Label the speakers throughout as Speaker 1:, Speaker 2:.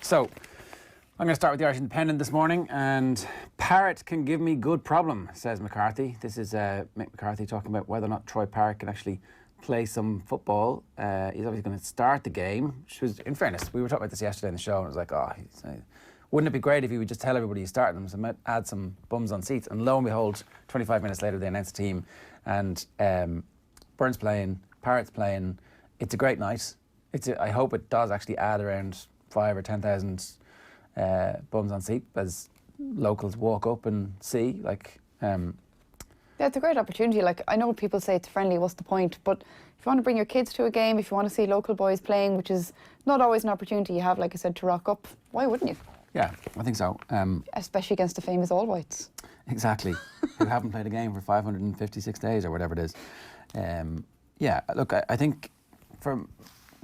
Speaker 1: So, I'm going to start with the Irish Independent this morning, and Parrott can give me good problem, says McCarthy. This is Mick McCarthy talking about whether or not Troy Parrott can actually play some football. He's obviously going to start the game, which was, in fairness, we were talking about this yesterday in the show, and it was like, wouldn't it be great if he would just tell everybody he's starting them, so add some bums on seats? And lo and behold, 25 minutes later, they announced the team, and Byrne's playing, Parrott's playing. It's a great night. I hope it does actually add around 5,000 or 10,000 bums on seat as locals walk up and see.
Speaker 2: Yeah, it's a great opportunity. Like, I know people say it's friendly, what's the point? But if you want to bring your kids to a game, if you want to see local boys playing, which is not always an opportunity you have, like I said, to rock up, why wouldn't you?
Speaker 1: Yeah, I think so.
Speaker 2: Especially against the famous All Whites.
Speaker 1: Exactly. Who haven't played a game for 556 days or whatever it is. Yeah, look, I think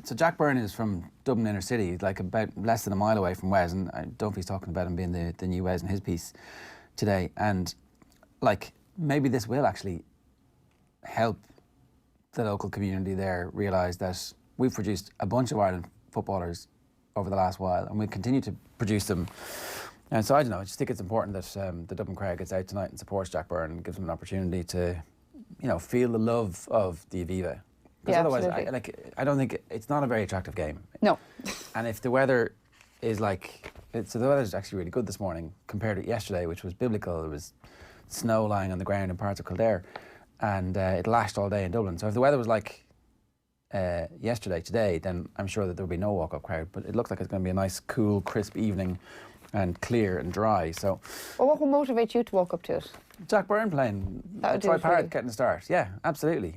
Speaker 1: so Jack Byrne is from Dublin inner city, like about less than a mile away from Wes, and I don't know if he's talking about him being the new Wes in his piece today. And like, maybe this will actually help the local community there realise that we've produced a bunch of Ireland footballers over the last while, and we continue to produce them. And so I don't know, I just think it's important that the Dublin crowd gets out tonight and supports Jack Byrne and gives them an opportunity to, feel the love of the Aviva. Because otherwise, I don't think it's not a very attractive game.
Speaker 2: No.
Speaker 1: And if the weather is so the weather's actually really good this morning compared to yesterday, which was biblical. There was snow lying on the ground in parts of Kildare, and it lashed all day in Dublin. So if the weather was like yesterday, today, then I'm sure that there would be no walk-up crowd. But it looks like it's going to be a nice, cool, crisp evening, and clear and dry. So,
Speaker 2: well, what will motivate you to walk up to it?
Speaker 1: Jack Byrne playing, Troy Parrott getting a start. Yeah, absolutely.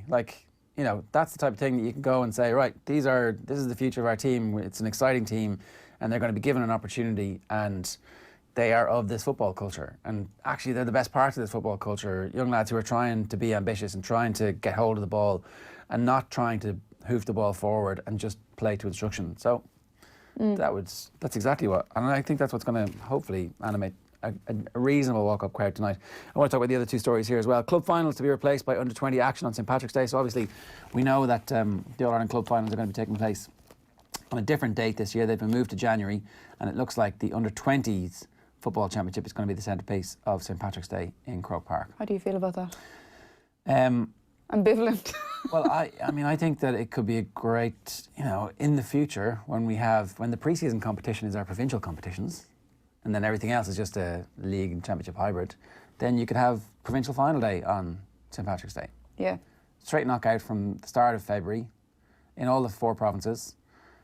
Speaker 1: That's the type of thing that you can go and say, right, this is the future of our team. It's an exciting team, and they're going to be given an opportunity, and they are of this football culture. And actually, they're the best part of this football culture. Young lads who are trying to be ambitious and trying to get hold of the ball, and not trying to hoof the ball forward and just play to instruction. So that's exactly what, and I think that's what's going to hopefully animate a reasonable walk-up crowd tonight. I want to talk about the other two stories here as well. Club finals to be replaced by under-20 action on St Patrick's Day. So obviously we know that the All-Ireland Club finals are going to be taking place on a different date this year. They've been moved to January, and it looks like the under-20s football championship is going to be the centrepiece of St Patrick's Day in Croke Park.
Speaker 2: How do you feel about that? Ambivalent.
Speaker 1: Well, I think that it could be a great, in the future when the pre-season competition is our provincial competitions, and then everything else is just a league and championship hybrid, then you could have provincial final day on St Patrick's Day.
Speaker 2: Yeah.
Speaker 1: Straight knockout from the start of February in all the 4 provinces.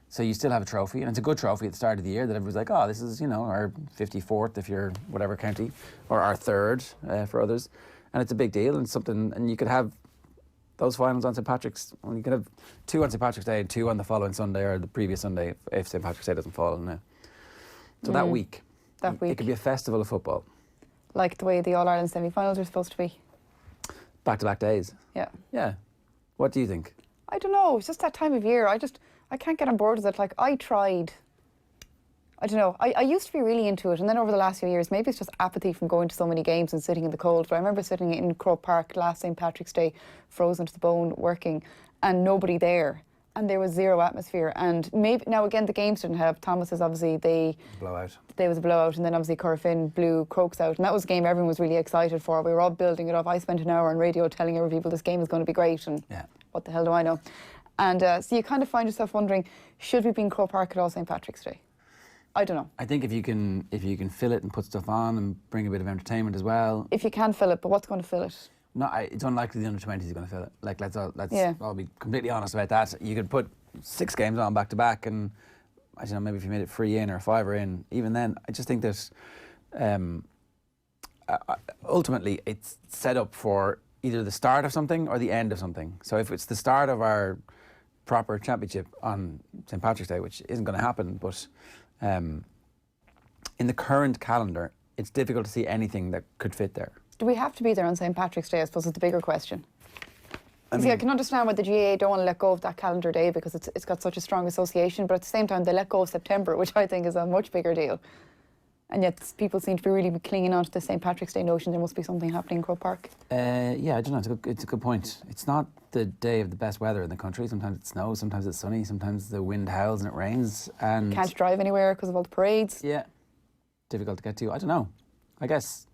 Speaker 1: So you still have a trophy, and it's a good trophy at the start of the year that everyone's like, oh, this is, our 54th if you're whatever county, or our 3rd for others. And it's a big deal and something, and you could have those finals on St Patrick's, well, you could have 2 on St Patrick's Day and 2 on the following Sunday or the previous Sunday if St Patrick's Day doesn't fall now. So that week, it could be a festival of football. Like
Speaker 2: the way the All-Ireland semi-finals are supposed to be.
Speaker 1: Back-to-back days.
Speaker 2: Yeah.
Speaker 1: Yeah. What do you think?
Speaker 2: I don't know. It's just that time of year. I can't get on board with it. Like, I tried. I don't know. I used to be really into it, and then over the last few years, maybe it's just apathy from going to so many games and sitting in the cold. But I remember sitting in Croke Park last St Patrick's Day, frozen to the bone, working, and nobody there. And there was zero atmosphere. And maybe now again the games didn't have. Thomas's obviously
Speaker 1: blowout.
Speaker 2: There was a blowout, and then obviously Corofin blew Crokes out, and that was a game everyone was really excited for. We were all building it up. I spent an hour on radio telling other people this game is going to be great, and what the hell do I know? And so you kind of find yourself wondering, should we be in Croke Park at all St Patrick's Day? I don't know. I think
Speaker 1: if you can fill it and put stuff on and bring a bit of entertainment as well.
Speaker 2: If you can fill it, but what's going to fill it?
Speaker 1: No, it's unlikely the under-20s is going to fill it. Like, let's all be completely honest about that. You could put 6 games on back to back, and I don't know, maybe if you made it free in or a fiver in, even then, I just think that ultimately it's set up for either the start of something or the end of something. So if it's the start of our proper championship on St Patrick's Day, which isn't going to happen, but in the current calendar, it's difficult to see anything that could fit there.
Speaker 2: Do we have to be there on St Patrick's Day, I suppose, is the bigger question. I can understand why the GAA don't want to let go of that calendar day because it's got such a strong association, but at the same time they let go of September, which I think is a much bigger deal. and yet people seem to be really clinging on to the St. Patrick's Day notion. There must be something happening in Croke Park.
Speaker 1: Yeah, I don't know. It's a good point. It's not the day of the best weather in the country. Sometimes it snows, sometimes it's sunny, sometimes the wind howls and it rains. And
Speaker 2: can't drive anywhere because of all the parades.
Speaker 1: Yeah, difficult to get to. I don't know. I guess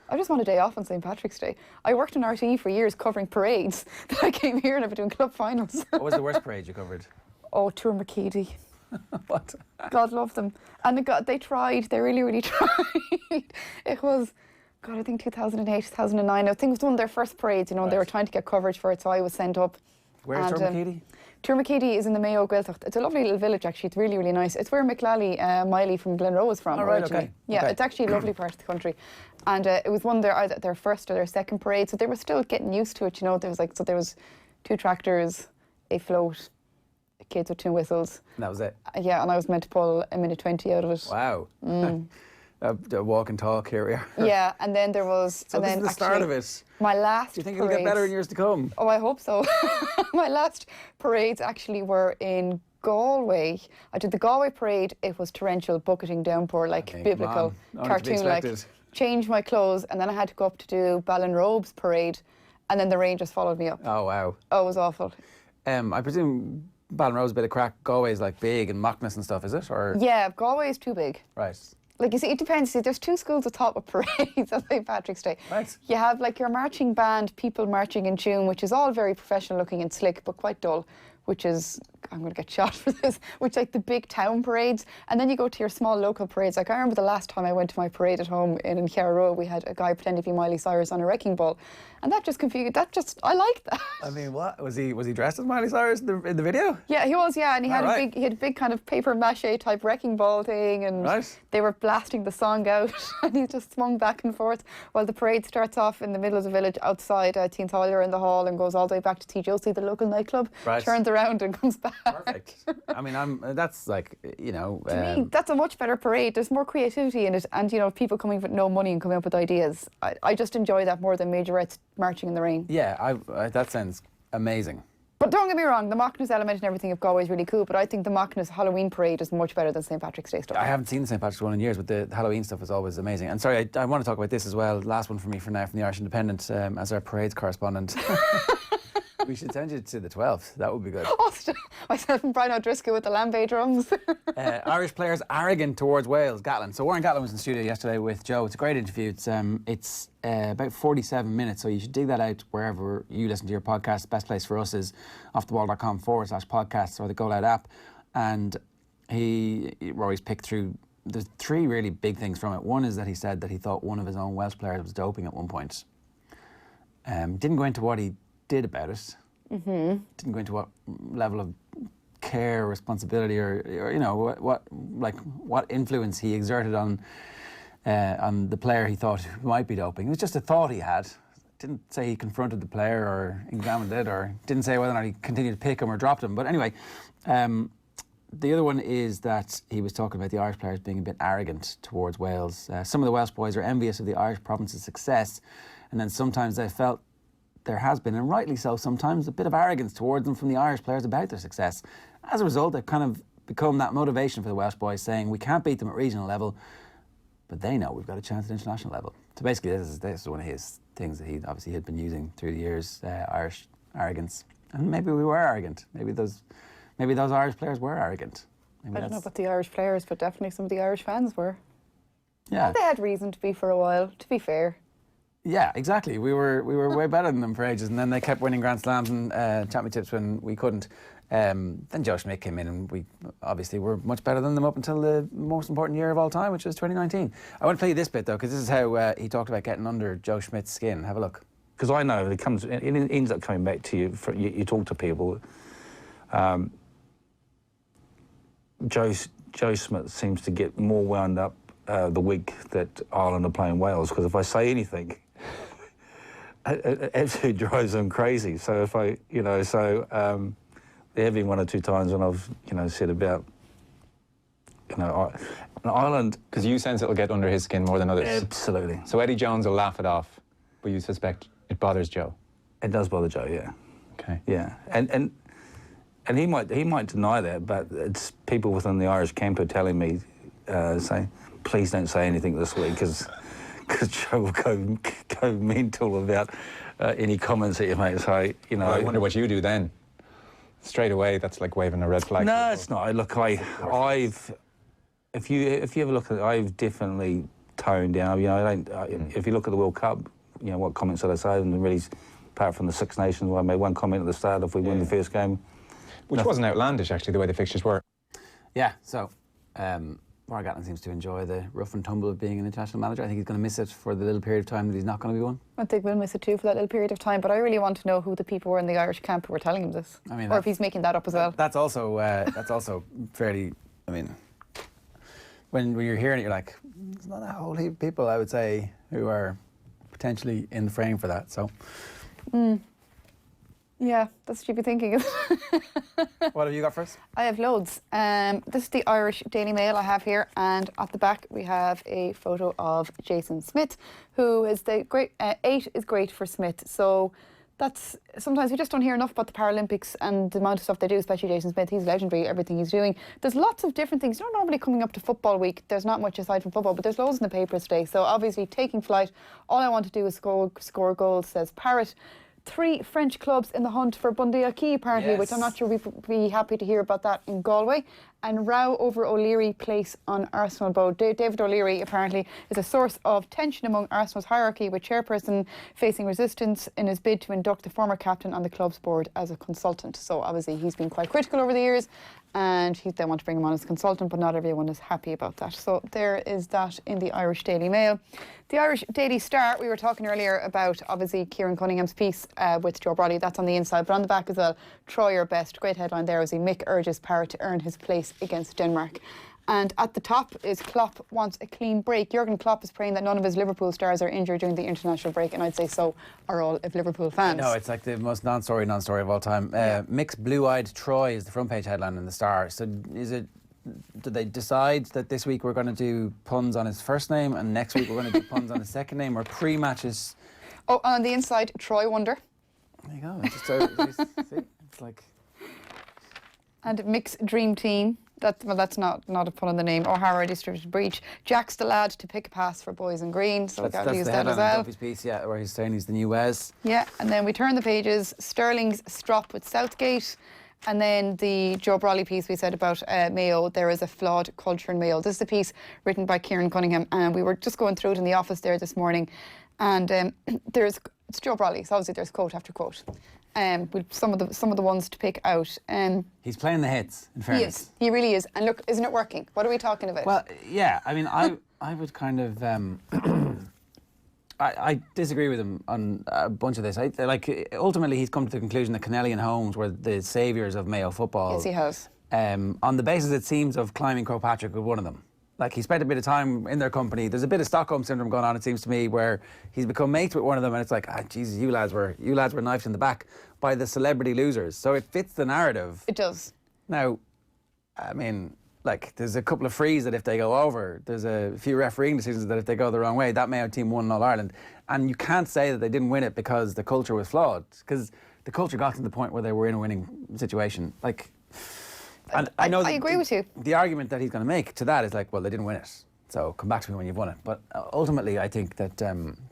Speaker 2: I just want a day off on St. Patrick's Day. I worked in RTE for years covering parades. Then I came here and I've been doing club finals.
Speaker 1: What was the worst parade you covered?
Speaker 2: Oh, Tour McKeady.
Speaker 1: What?
Speaker 2: God love them. And they tried. They really, really tried. It was, God, I think 2008, 2009. I think it was one of their first parades, you know, and they were trying to get coverage for it, so I was sent up.
Speaker 1: Where's Tour McKeady?
Speaker 2: Tour McKeady is in the Mayo GAA. It's a lovely little village, actually. It's really, really nice. It's where McLally Miley from Glenroe is from originally.
Speaker 1: Okay.
Speaker 2: Yeah,
Speaker 1: okay.
Speaker 2: It's actually a lovely part of the country. And it was one of their first or their second parade, so they were still getting used to it, you know. There was 2 tractors, a float, kids with 2 whistles.
Speaker 1: And that was it?
Speaker 2: Yeah, and I was meant to pull a minute 20 out of it.
Speaker 1: Wow. A walk and talk, here we are.
Speaker 2: Yeah, and then there was...
Speaker 1: So
Speaker 2: and
Speaker 1: this
Speaker 2: then
Speaker 1: is the start of it.
Speaker 2: My last
Speaker 1: Do you think
Speaker 2: parade,
Speaker 1: it'll get better in years to come?
Speaker 2: Oh, I hope so. My last parades actually were in Galway. I did the Galway parade. It was torrential, bucketing downpour, like biblical, cartoon-like. Changed my clothes, and then I had to go up to do Ballinrobe's parade, and then the rain just followed me up.
Speaker 1: Oh, wow.
Speaker 2: Oh, it was awful.
Speaker 1: I presume Ballinrobe's a bit of crack. Galway's like big and Mockness and stuff, is it? Or
Speaker 2: yeah, Galway is too big.
Speaker 1: Right.
Speaker 2: Like, you see, it depends. See, there's 2 schools of thought with parades on St. Patrick's Day.
Speaker 1: Right.
Speaker 2: You have, like, your marching band, people marching in tune, which is all very professional looking and slick, but quite dull, which is, I'm going to get shot for this, which like the big town parades. And then you go to your small local parades. Like, I remember the last time I went to my parade at home in Chiara, we had a guy pretending to be Miley Cyrus on a wrecking ball. And that just confused, I like that.
Speaker 1: I mean, what? Was he dressed as Miley Cyrus in the video?
Speaker 2: Yeah, he was, yeah. And he had
Speaker 1: right.
Speaker 2: a big kind of paper mache type wrecking ball thing. And
Speaker 1: right.
Speaker 2: They were blasting the song out. And he just swung back and forth while the parade starts off in the middle of the village outside Teen Tyler in the hall and goes all the way back to T. Josie, the local nightclub.
Speaker 1: Right.
Speaker 2: Turns around and comes back.
Speaker 1: Perfect. I mean, that's like, you know.
Speaker 2: To me, that's a much better parade. There's more creativity in it, and you know, people coming with no money and coming up with ideas. I just enjoy that more than majorettes marching in the rain.
Speaker 1: Yeah, that sounds amazing.
Speaker 2: But don't get me wrong, the Mockness element and everything of Galway is really cool, but I think the Mockness Halloween parade is much better than St. Patrick's Day stuff.
Speaker 1: I haven't seen the St. Patrick's one in years, but the Halloween stuff is always amazing. And sorry, I want to talk about this as well. Last one for me for now from the Irish Independent as our parades correspondent. We should send you to the 12th. That would be good.
Speaker 2: Myself and Brian O'Driscoll with the Lambay drums.
Speaker 1: Irish players arrogant towards Wales, Gatland. So Warren Gatland was in the studio yesterday with Joe. It's a great interview. It's about 47 minutes, so you should dig that out wherever you listen to your podcast. The best place for us is offtheball.com/podcasts or the Go Loud app. And Rory's picked through, there's 3 really big things from it. One is that he said that he thought one of his own Welsh players was doping at one point. Didn't go into what he did about it. Mm-hmm. Didn't go into what level of care, responsibility, or you know what influence he exerted on the player he thought might be doping. It was just a thought he had. Didn't say he confronted the player or examined it, or didn't say whether or not he continued to pick him or dropped him. But anyway, the other one is that he was talking about the Irish players being a bit arrogant towards Wales. Some of the Welsh boys are envious of the Irish province's success, and then sometimes they felt there has been, and rightly so sometimes, a bit of arrogance towards them from the Irish players about their success. As a result, they've kind of become that motivation for the Welsh boys, saying we can't beat them at regional level, but they know we've got a chance at international level. So basically this is one of his things that he obviously had been using through the years, Irish arrogance. And maybe we were arrogant. Maybe those Irish players were arrogant.
Speaker 2: I don't know about the Irish players, but definitely some of the Irish fans were.
Speaker 1: Yeah.
Speaker 2: Well, they had reason to be for a while, to be fair.
Speaker 1: Yeah, exactly. We were way better than them for ages, and then they kept winning Grand Slams and championships when we couldn't. Then Joe Schmidt came in, and we obviously were much better than them up until the most important year of all time, which was 2019. I want to play you this bit though, because this is how he talked about getting under Joe Schmidt's skin. Have a look.
Speaker 3: Because I know it ends up coming back to you. You talk to people. Joe Schmidt seems to get more wound up the week that Ireland are playing Wales, because if I say anything, it absolutely drives them crazy. So if I, there have been 1 or 2 times when I've, said about, Ireland.
Speaker 4: Because you sense it'll get under his skin more than others.
Speaker 3: Absolutely.
Speaker 4: So Eddie Jones will laugh it off, but you suspect it bothers Joe.
Speaker 3: It does bother Joe, yeah.
Speaker 4: Okay.
Speaker 3: Yeah, and he might deny that, but it's people within the Irish camp who are telling me saying, please don't say anything this week, because Joe will go mental about any comments that you make. So, you know...
Speaker 4: Well, I wonder what you do then. Straight away, that's like waving a red flag.
Speaker 3: No, it's not. Look, I've... If you ever look at it, I've definitely toned down. You know, if you look at the World Cup, you know, what comments did I say? And really, apart from the Six Nations, where I made one comment at the start, if we win the first game.
Speaker 4: Which wasn't outlandish, actually, the way the fixtures were.
Speaker 1: Yeah, so Gatland seems to enjoy the rough and tumble of being an international manager. I think he's going to miss it for the little period of time that he's not going to be one.
Speaker 2: I think we'll miss it too for that little period of time, but I really want to know who the people were in the Irish camp who were telling him this. I mean, or if he's making that up as well.
Speaker 1: That's also fairly, I mean, when you're hearing it, you're like, there's not a whole heap of people, I would say, who are potentially in the frame for that, so.
Speaker 2: Yeah, that's what you'd be thinking of.
Speaker 1: What have you got first?
Speaker 2: I have loads. This is the Irish Daily Mail I have here, and at the back we have a photo of Jason Smith, who is the great, 8 is great for Smith. So that's, sometimes we just don't hear enough about the Paralympics and the amount of stuff they do, especially Jason Smith. He's legendary, everything he's doing. There's lots of different things. You know, normally coming up to football week, there's not much aside from football, but there's loads in the papers today. So obviously taking flight, all I want to do is score goals, says Parrott. 3 French clubs in the hunt for Bundia Key, apparently, which I'm not sure we'd be happy to hear about that in Galway. And row over O'Leary place on Arsenal board. David O'Leary apparently is a source of tension among Arsenal's hierarchy, with chairperson facing resistance in his bid to induct the former captain on the club's board as a consultant. So obviously he's been quite critical over the years, and they want to bring him on as a consultant, but not everyone is happy about that. So there is that in the Irish Daily Mail. The Irish Daily Star, we were talking earlier about obviously Kieran Cunningham's piece with Joe Brolly. That's on the inside, but on the back as well, try your best. Great headline there, as Mick urges Parrott to earn his place against Denmark. And at the top is Klopp wants a clean break. Jurgen Klopp is praying that none of his Liverpool stars are injured during the international break, and I'd say so are all of Liverpool fans.
Speaker 1: No, it's like the most non-story of all time. Mick's blue-eyed Troy is the front page headline in the Star. So did they decide that this week we're going to do puns on his first name and next week we're going to do puns on his second name, or pre-matches?
Speaker 2: Oh, and on the inside, Troy Wonder.
Speaker 1: There you go. See, it's like...
Speaker 2: And Mick's dream team. That's not a pun on the name. O'Hara distributed breach. Jack's the lad to pick a pass for boys in green. So we've got to use that as well.
Speaker 1: Duffy's piece, yeah, where he's saying he's the new Wes.
Speaker 2: Yeah, and then we turn the pages. Sterling's strop with Southgate. And then the Joe Brolly piece we said about Mayo, there is a flawed culture in Mayo. This is a piece written by Kieran Cunningham, and we were just going through it in the office there this morning. And it's Joe Brolly, so obviously there's quote after quote. With some of the ones to pick out.
Speaker 1: He's playing the hits, in fairness.
Speaker 2: He is. He really is. And look, isn't it working? What are we talking about?
Speaker 1: Well, yeah. I mean, I would kind of... I disagree with him on a bunch of this. Ultimately, he's come to the conclusion that Kennelly and Holmes were the saviours of Mayo football.
Speaker 2: Yes, he has.
Speaker 1: On the basis, it seems, of climbing Croagh Patrick with one of them. Like, he spent a bit of time in their company. There's a bit of Stockholm syndrome going on, it seems to me, where he's become mates with one of them, and it's like, Jesus, you lads were knifed in the back by the celebrity losers. So it fits the narrative.
Speaker 2: It does.
Speaker 1: Now, I mean, like, there's a couple of frees that if they go over, there's a few refereeing decisions that if they go the wrong way, that Mayo team won All Ireland. And you can't say that they didn't win it because the culture was flawed, because the culture got to the point where they were in a winning situation. Like... And I know
Speaker 2: I agree with you.
Speaker 1: The argument that he's going to make to that is like, well, they didn't win it, so come back to me when you've won it. But ultimately, I think that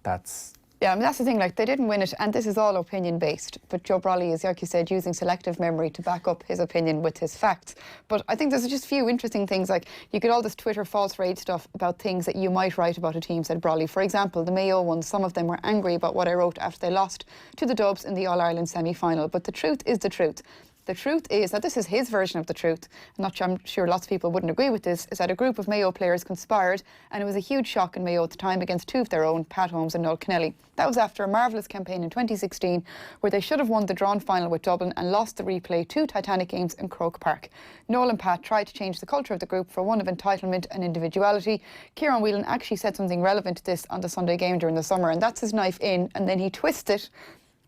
Speaker 1: that's...
Speaker 2: Yeah, I mean, that's the thing, like, they didn't win it, and this is all opinion-based, but Joe Brolly is, like you said, using selective memory to back up his opinion with his facts. But I think there's just a few interesting things, like, you get all this Twitter false rate stuff about things that you might write about a team, said Brolly. For example, the Mayo ones, some of them were angry about what I wrote after they lost to the Dubs in the All-Ireland semi-final. But the truth is the truth. The truth is that this is his version of the truth. I'm sure lots of people wouldn't agree with this, is that a group of Mayo players conspired, and it was a huge shock in Mayo at the time against 2 of their own, Pat Holmes and Noel Kennelly. That was after a marvellous campaign in 2016 where they should have won the drawn final with Dublin and lost the replay 2 Titanic games in Croke Park. Noel and Pat tried to change the culture of the group for one of entitlement and individuality. Kieran Whelan actually said something relevant to this on the Sunday game during the summer, and that's his knife in, and then he twisted it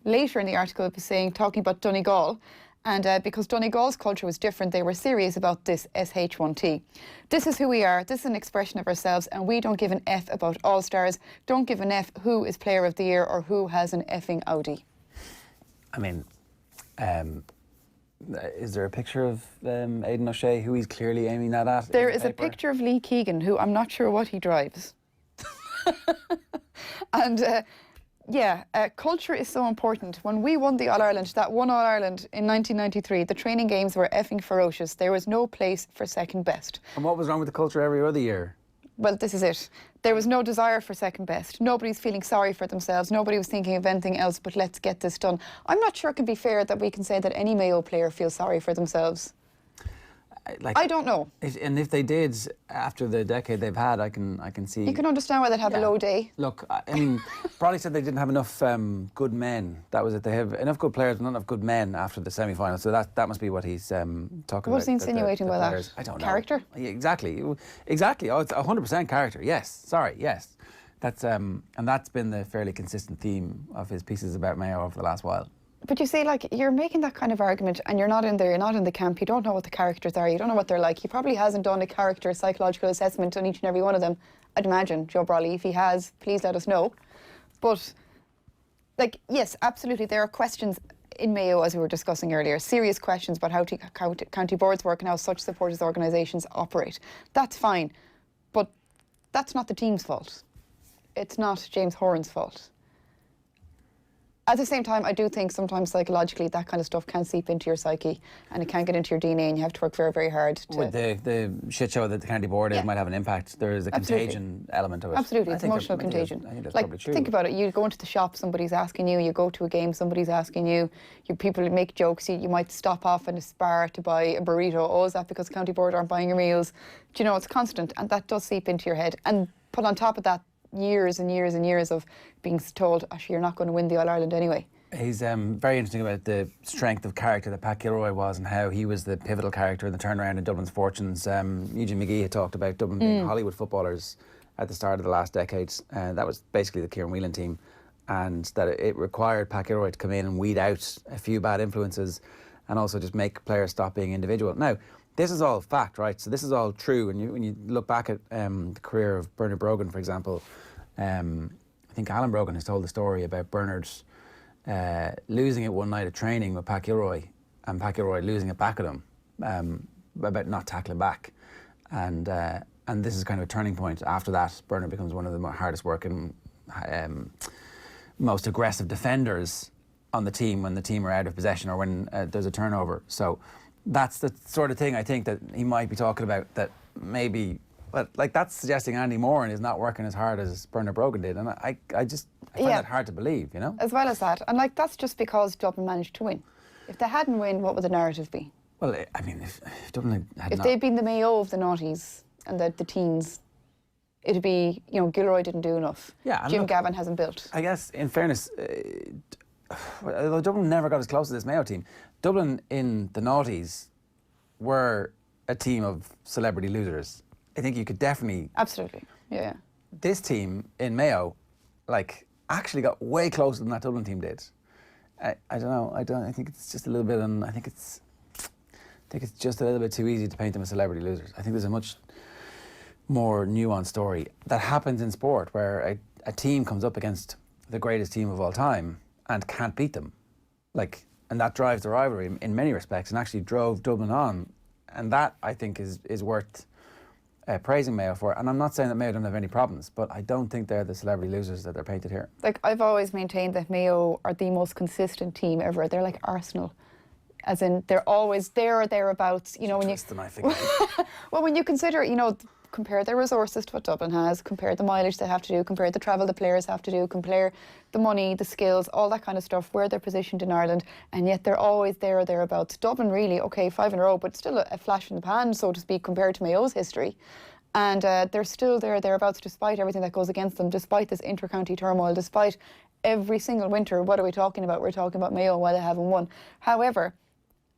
Speaker 2: later in the article, talking about Donegal. And because Donegal's culture was different, they were serious about this SH1T. This is who we are, this is an expression of ourselves, and we don't give an F about All-Stars, don't give an F who is Player of the Year or who has an effing Audi.
Speaker 1: I mean, Is there a picture of Aidan O'Shea, who he's clearly aiming that at?
Speaker 2: There is a picture of Lee Keegan, who I'm not sure what he drives. And culture is so important. When we won the All-Ireland, that one All-Ireland in 1993, the training games were effing ferocious. There was no place for second best.
Speaker 1: And what was wrong with the culture every other year?
Speaker 2: Well, this is it. There was no desire for second best. Nobody's feeling sorry for themselves. Nobody was thinking of anything else but let's get this done. I'm not sure it can be fair that we can say that any Mayo player feels sorry for themselves. I don't know.
Speaker 1: If they did, after the decade they've had, I can see.
Speaker 2: You can understand why they'd have a low day.
Speaker 1: Look, I mean, Brolly said they didn't have enough good men. That was it. They have enough good players, but not enough good men after the semi-final. So that must be what he's talking about.
Speaker 2: What's he insinuating by
Speaker 1: that? I don't know.
Speaker 2: Character?
Speaker 1: Yeah, exactly. Oh, it's 100% character. Yes. Sorry. Yes. That's and that's been the fairly consistent theme of his pieces about Mayo over the last while.
Speaker 2: But you see, like, you're making that kind of argument and you're not in there, you're not in the camp, you don't know what the characters are, you don't know what they're like. He probably hasn't done a character psychological assessment on each and every one of them, I'd imagine, Joe Brolly. If he has, please let us know. But, like, yes, absolutely, there are questions in Mayo, as we were discussing earlier, serious questions about how county boards work and how such supporters organisations operate. That's fine, but that's not the team's fault. It's not James Horan's fault. At the same time, I do think sometimes psychologically that kind of stuff can seep into your psyche and it can get into your DNA and you have to work very, very hard to...
Speaker 1: With the shit show that the county board is might have an impact. There is a contagion element of it.
Speaker 2: Absolutely, it's emotional contagion.
Speaker 1: I think that's
Speaker 2: like,
Speaker 1: probably true.
Speaker 2: Think about it, you go into the shop, somebody's asking you, you go to a game, somebody's asking you, people make jokes, you might stop off in a Spar to buy a burrito. Oh, is that because county board aren't buying your meals? Do you know, it's constant and that does seep into your head. And put on top of that, years and years and years of being told, actually, you're not going to win the All-Ireland anyway.
Speaker 1: He's very interesting about the strength of character that Pat Gilroy was and how he was the pivotal character in the turnaround in Dublin's fortunes. Eugene McGee had talked about Dublin being Hollywood footballers at the start of the last decade. That was basically the Kieran Whelan team, and that it required Pat Gilroy to come in and weed out a few bad influences and also just make players stop being individual. Now, this is all fact, right? So this is all true. And when you look back at the career of Bernard Brogan, for example, I think Alan Brogan has told the story about Bernard losing it one night at training with Pat Gilroy and Pat Gilroy losing it back at him about not tackling back. And this is kind of a turning point. After that, Bernard becomes one of the hardest working, most aggressive defenders on the team when the team are out of possession or when there's a turnover. So that's the sort of thing I think that he might be talking about, that maybe, but like that's suggesting Andy Moran is not working as hard as Bernard Brogan did, and I find that hard to believe, you know?
Speaker 2: As well as that, and like that's just because Dublin managed to win. If they hadn't won, what would the narrative be?
Speaker 1: Well, I mean, if Dublin had
Speaker 2: they'd been the Mayo of the noughties and the teens, it'd be, you know, Gilroy didn't do enough.
Speaker 1: Yeah,
Speaker 2: Jim Gavin hasn't built.
Speaker 1: I guess, in fairness, although Dublin never got as close to this Mayo team, Dublin in the noughties were a team of celebrity losers. I think you could definitely...
Speaker 2: Absolutely, yeah.
Speaker 1: This team in Mayo, like, actually got way closer than that Dublin team did. I don't know. I think it's just a little bit... I think it's just a little bit too easy to paint them as celebrity losers. I think there's a much more nuanced story that happens in sport where a team comes up against the greatest team of all time and can't beat them. Like, and that drives the rivalry in many respects and actually drove Dublin on. And that, I think, is worth praising Mayo for. And I'm not saying that Mayo don't have any problems, but I don't think they're the celebrity losers that they're painted here. Like,
Speaker 2: I've always maintained that Mayo are the most consistent team ever. They're like Arsenal. As in, they're always there or thereabouts. You know, when well, when you consider, you know, compare their resources to what Dublin has, compare the mileage they have to do, compare the travel the players have to do, compare the money, the skills, all that kind of stuff, where they're positioned in Ireland, and yet they're always there or thereabouts. Dublin really, okay, 5 in a row, but still a flash in the pan, so to speak, compared to Mayo's history. And they're still there or thereabouts despite everything that goes against them, despite this inter-county turmoil, despite every single winter. What are we talking about? We're talking about Mayo, why they haven't won. However,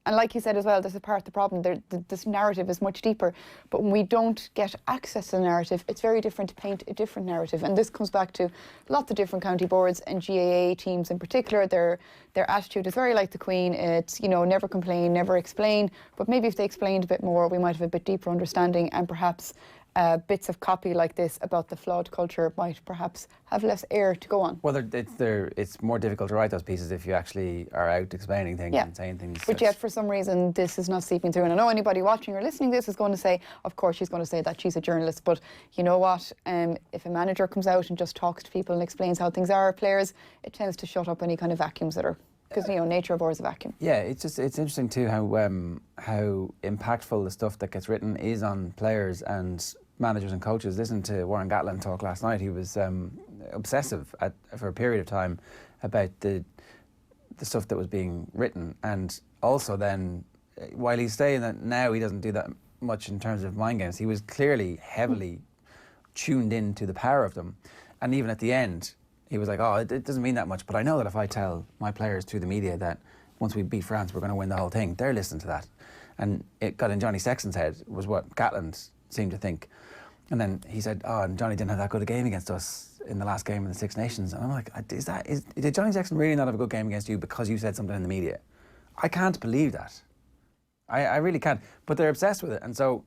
Speaker 2: and like you said as well, there's a part of the problem. This narrative is much deeper. But when we don't get access to the narrative, it's very different to paint a different narrative. And this comes back to lots of different county boards and GAA teams in particular. Their attitude is very like the Queen. It's, you know, never complain, never explain. But maybe if they explained a bit more, we might have a bit deeper understanding and perhaps bits of copy like this about the flawed culture might perhaps have less air to go on.
Speaker 1: Well, it's more difficult to write those pieces if you actually are out explaining things and saying things.
Speaker 2: But yet, for some reason, this is not seeping through. And I know anybody watching or listening to this is going to say, of course, she's going to say that she's a journalist. But you know what? If a manager comes out and just talks to people and explains how things are, players, it tends to shut up any kind of vacuums that are. Because, you know, nature abhors a vacuum.
Speaker 1: Yeah, it's interesting too how impactful the stuff that gets written is on players and managers and coaches. Listen to Warren Gatland talk last night. He was obsessive for a period of time about the stuff that was being written, and also then, while he's saying that now he doesn't do that much in terms of mind games, he was clearly heavily tuned into the power of them, and even at the end, he was like, oh, it doesn't mean that much, but I know that if I tell my players through the media that once we beat France, we're going to win the whole thing, they're listening to that. And it got in Johnny Sexton's head, was what Gatland seemed to think. And then he said, oh, and Johnny didn't have that good a game against us in the last game in the Six Nations. And I'm like, did Johnny Sexton really not have a good game against you because you said something in the media? I can't believe that. I really can't. But they're obsessed with it. And so,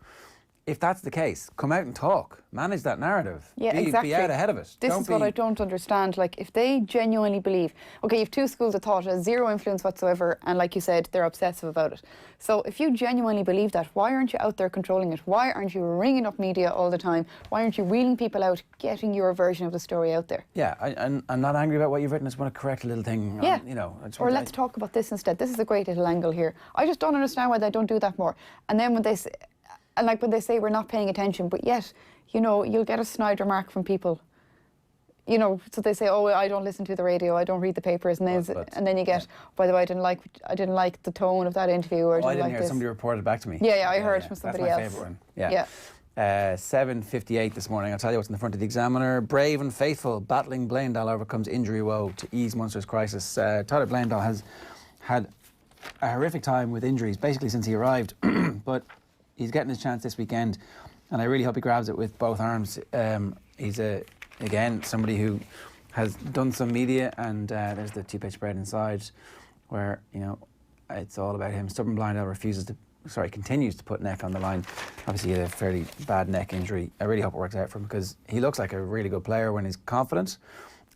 Speaker 1: if that's the case, come out and talk. Manage that narrative.
Speaker 2: Yeah, exactly.
Speaker 1: Be out ahead of it.
Speaker 2: This is what I don't understand. Like, if they genuinely believe, okay, you have two schools of thought, has zero influence whatsoever, and like you said, they're obsessive about it. So if you genuinely believe that, why aren't you out there controlling it? Why aren't you ringing up media all the time? Why aren't you wheeling people out, getting your version of the story out there?
Speaker 1: Yeah, I'm not angry about what you've written. I just want to correct a little thing.
Speaker 2: Yeah.
Speaker 1: You know.
Speaker 2: Or let's talk about this instead. This is a great little angle here. I just don't understand why they don't do that more. And then when they say, and like when they say we're not paying attention, but yet, you know, you'll get a snide remark from people. You know, so they say, oh, I don't listen to the radio, I don't read the papers, and then you get, by the way, I didn't like the tone of that interview, or
Speaker 1: I didn't
Speaker 2: like
Speaker 1: hear
Speaker 2: this.
Speaker 1: Somebody reported back to me.
Speaker 2: Yeah, I heard from somebody else.
Speaker 1: That's my favourite one. Yeah. 7:58 this morning. I'll tell you what's in the front of the Examiner. Brave and faithful, battling Blaendal overcomes injury woe to ease Munster's crisis. Tyler Blaendal has had a horrific time with injuries, basically since he arrived, but he's getting his chance this weekend, and I really hope he grabs it with both arms. He's again somebody who has done some media, and there's the two-page spread inside, where you know it's all about him. Stubborn Blaendal continues to put neck on the line. Obviously, he had a fairly bad neck injury. I really hope it works out for him because he looks like a really good player when he's confident,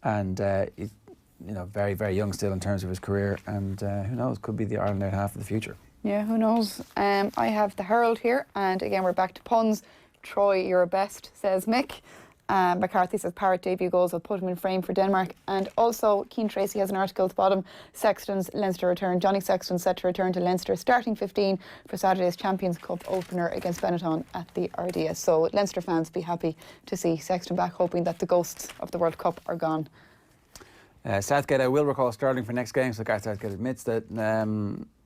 Speaker 1: and he's very, very young still in terms of his career, and who knows, could be the Ireland out half of the future.
Speaker 2: Yeah, who knows? I have the Herald here, and again, we're back to puns. Troy, you're best, says Mick. McCarthy says Parrott debut goals will put him in frame for Denmark. And also, Keane Tracy has an article at the bottom. Sexton's Leinster return. Johnny Sexton set to return to Leinster, starting 15 for Saturday's Champions Cup opener against Benetton at the RDS. So Leinster fans be happy to see Sexton back, hoping that the ghosts of the World Cup are gone.
Speaker 1: Southgate, I will recall Sterling for next game. So Gareth Southgate admits that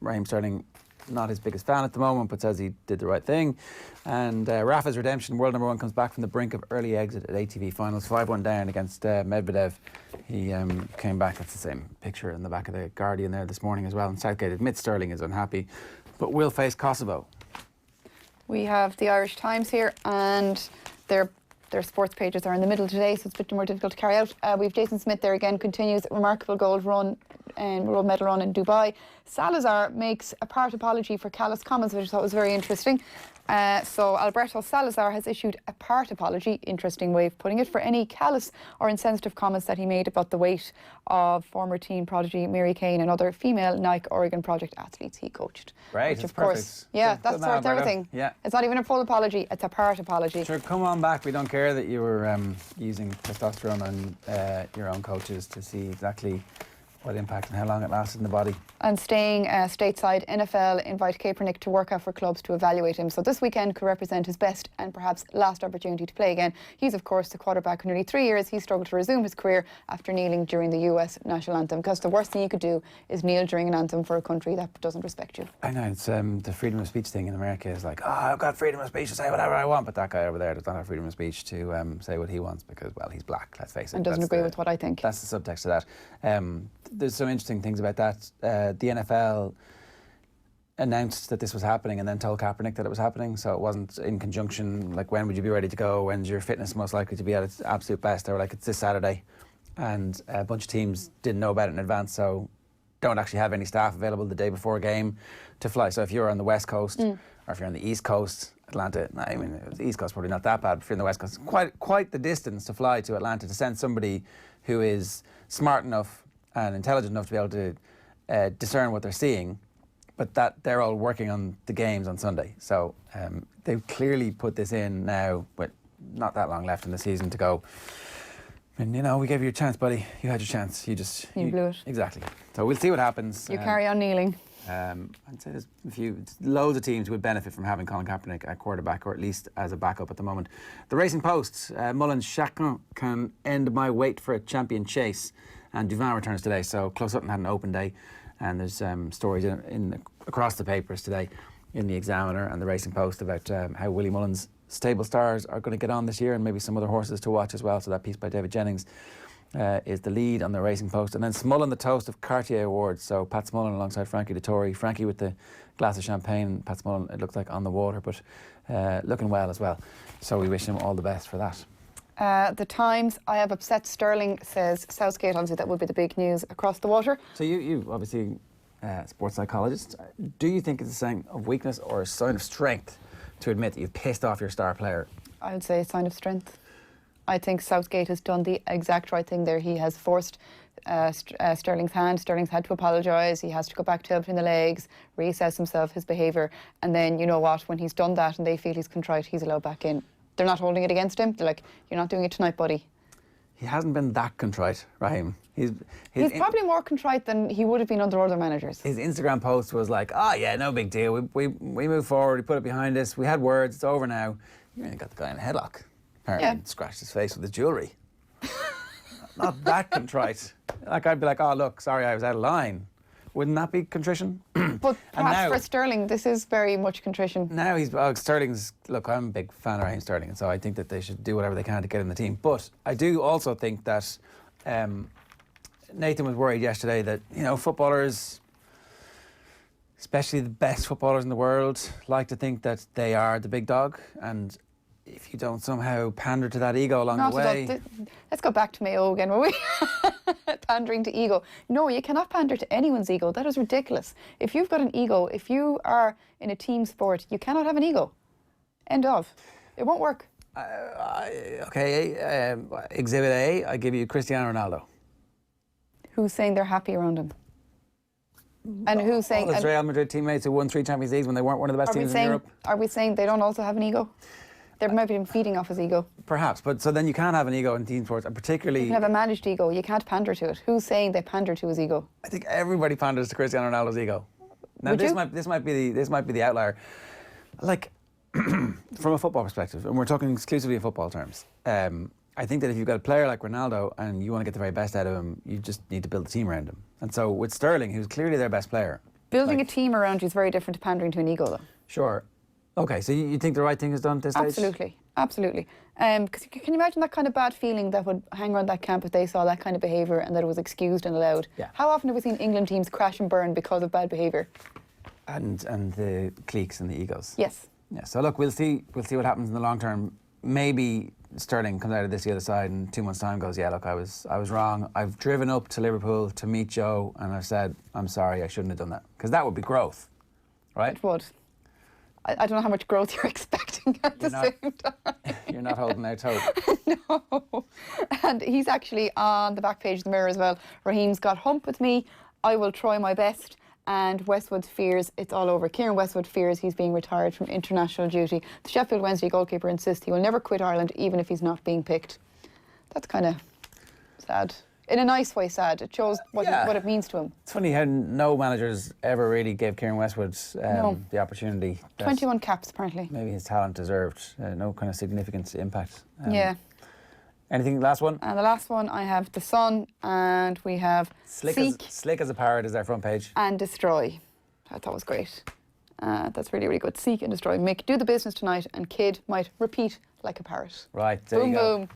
Speaker 1: Raheem Sterling, not his biggest fan at the moment, but says he did the right thing. And Rafa's redemption, world number one, comes back from the brink of early exit at ATV finals. 5-1 down against Medvedev. He came back. That's the same picture in the back of the Guardian there this morning as well. And Southgate admits Sterling is unhappy, but will face Kosovo. We have the Irish Times here, and their sports pages are in the middle today, so it's a bit more difficult to carry out. We've Jason Smith there again, continues remarkable gold run and gold medal run in Dubai. Salazar makes a part apology for callous comments, which I thought was very interesting. So Alberto Salazar has issued a part apology, interesting way of putting it, for any callous or insensitive comments that he made about the weight of former teen prodigy Mary Kane and other female Nike Oregon Project athletes he coached. Right,
Speaker 2: which of course, yeah, that's worth everything. Yeah. It's not even a full apology, it's a part apology.
Speaker 1: Sure, come on back. We don't care that you were using testosterone on your own coaches to see exactly what impact and how long it lasted in the body.
Speaker 2: And staying stateside, NFL invite Kaepernick to work out for clubs to evaluate him. So this weekend could represent his best and perhaps last opportunity to play again. He's, of course, the quarterback for nearly 3 years. He struggled to resume his career after kneeling during the US national anthem, because the worst thing you could do is kneel during an anthem for a country that doesn't respect you.
Speaker 1: I know, it's the freedom of speech thing in America is like, oh, I've got freedom of speech to say whatever I want, but that guy over there does not have freedom of speech to say what he wants because, well, he's black, let's face it.
Speaker 2: And doesn't agree with what I think.
Speaker 1: That's the subtext to that. There's some interesting things about that. The NFL announced that this was happening and then told Kaepernick that it was happening, so it wasn't in conjunction, like when would you be ready to go, when's your fitness most likely to be at its absolute best. They were like, it's this Saturday, and a bunch of teams didn't know about it in advance, so don't actually have any staff available the day before a game to fly. So if you're on the West Coast or if you're on the East Coast, Atlanta, I mean, the East Coast probably not that bad, but if you're in the West Coast, quite the distance to fly to Atlanta to send somebody who is smart enough and intelligent enough to be able to discern what they're seeing, but that they're all working on the games on Sunday. So they've clearly put this in now with not that long left in the season to go, and we gave you a chance, buddy. You had your chance. You
Speaker 2: blew it.
Speaker 1: Exactly. So we'll see what happens.
Speaker 2: You carry on kneeling.
Speaker 1: I'd say there's loads of teams would benefit from having Colin Kaepernick at quarterback, or at least as a backup at the moment. The Racing Post, Mullins, chacun can end my wait for a champion chase. And Duvin returns today, so Close Sutton had an open day. And there's stories across the papers today in the Examiner and the Racing Post about how Willie Mullins' stable stars are going to get on this year, and maybe some other horses to watch as well. So that piece by David Jennings is the lead on the Racing Post. And then Smullen, the toast of Cartier Awards. So Pat Smullen alongside Frankie Dettori. Frankie with the glass of champagne. Pat Smullen, it looks like on the water, but looking well as well. So we wish him all the best for that.
Speaker 2: The Times, I have upset Sterling, says Southgate. Obviously that would be the big news across the water.
Speaker 1: So you obviously sports psychologist. Do you think it's a sign of weakness or a sign of strength to admit that you've pissed off your star player?
Speaker 2: I would say a sign of strength. I think Southgate has done the exact right thing there. He has forced Sterling's hand. Sterling's had to apologise. He has to go back to between the legs, reassess himself, his behaviour. And then, you know what, when he's done that and they feel he's contrite, he's allowed back in. They're not holding it against him. They're like, you're not doing it tonight, buddy.
Speaker 1: He hasn't been that contrite, Raheem.
Speaker 2: He's probably more contrite than he would have been under other managers.
Speaker 1: His Instagram post was like, yeah, no big deal. We moved forward, we put it behind us, we had words, it's over now. You only got the guy in a headlock. Apparently scratched his face with his jewellery. Not that contrite. Like, I'd be like, oh, look, sorry, I was out of line. Wouldn't that be contrition?
Speaker 2: But perhaps for Sterling, this is very much contrition.
Speaker 1: Now Sterling's, look, I'm a big fan of Raheem Sterling, and so I think that they should do whatever they can to get in the team. But I do also think that Nathan was worried yesterday that, footballers, especially the best footballers in the world, like to think that they are the big dog, and if you don't somehow pander to that ego along the way...
Speaker 2: Let's go back to Mayo again, will we? Pandering to ego. No, you cannot pander to anyone's ego. That is ridiculous. If you've got an ego, if you are in a team sport, you cannot have an ego. End of. It won't work.
Speaker 1: Okay, Exhibit A, I give you Cristiano Ronaldo.
Speaker 2: Who's saying they're happy around him? And who's saying...
Speaker 1: All his Real Madrid teammates who won 3 Champions Leagues when they weren't one of the best teams in Europe.
Speaker 2: Are we saying they don't also have an ego? They're maybe feeding off his ego.
Speaker 1: Perhaps, but so then you can't have an ego in team sports, and particularly...
Speaker 2: You can have a managed ego. You can't pander to it. Who's saying they pander to his ego?
Speaker 1: I think everybody panders to Cristiano Ronaldo's ego. Now, this might be the outlier. Like, from a football perspective, and we're talking exclusively in football terms, I think that if you've got a player like Ronaldo and you want to get the very best out of him, you just need to build a team around him. And so with Sterling, who's clearly their best player...
Speaker 2: Building a team around you is very different to pandering to an ego, though.
Speaker 1: Sure. Okay, so you think the right thing is done at this stage?
Speaker 2: Absolutely. Absolutely. Because can you imagine that kind of bad feeling that would hang around that camp if they saw that kind of behaviour and that it was excused and allowed?
Speaker 1: Yeah.
Speaker 2: How often have we seen England teams crash and burn because of bad behaviour?
Speaker 1: And the cliques and the egos.
Speaker 2: Yes.
Speaker 1: Yeah. So look, we'll see what happens in the long term. Maybe Sterling comes out of this the other side and 2 months' time goes, yeah, look, I was wrong. I've driven up to Liverpool to meet Joe and I've said, I'm sorry, I shouldn't have done that. Because that would be growth, right?
Speaker 2: It would. I don't know how much growth you're expecting at the same time.
Speaker 1: You're not holding out hope.
Speaker 2: No. And he's actually on the back page of the Mirror as well. Raheem's got hump with me. I will try my best. And Westwood fears it's all over. Kieran Westwood fears he's being retired from international duty. The Sheffield Wednesday goalkeeper insists he will never quit Ireland even if he's not being picked. That's kind of sad. In a nice way sad. It shows what it means to him.
Speaker 1: It's funny how no managers ever really gave Kieran Westwood the opportunity.
Speaker 2: 21 caps, apparently.
Speaker 1: Maybe his talent deserved. No kind of significant impact.
Speaker 2: Yeah.
Speaker 1: Anything, last one?
Speaker 2: And the last one, I have The Sun, and we have
Speaker 1: Slick as a Parrott is their front page.
Speaker 2: And Destroy. I thought was great. That's really, really good. Seek and destroy. Do the business tonight, and Kid might repeat like a parrot.
Speaker 1: Right, there you go.
Speaker 2: Boom, boom.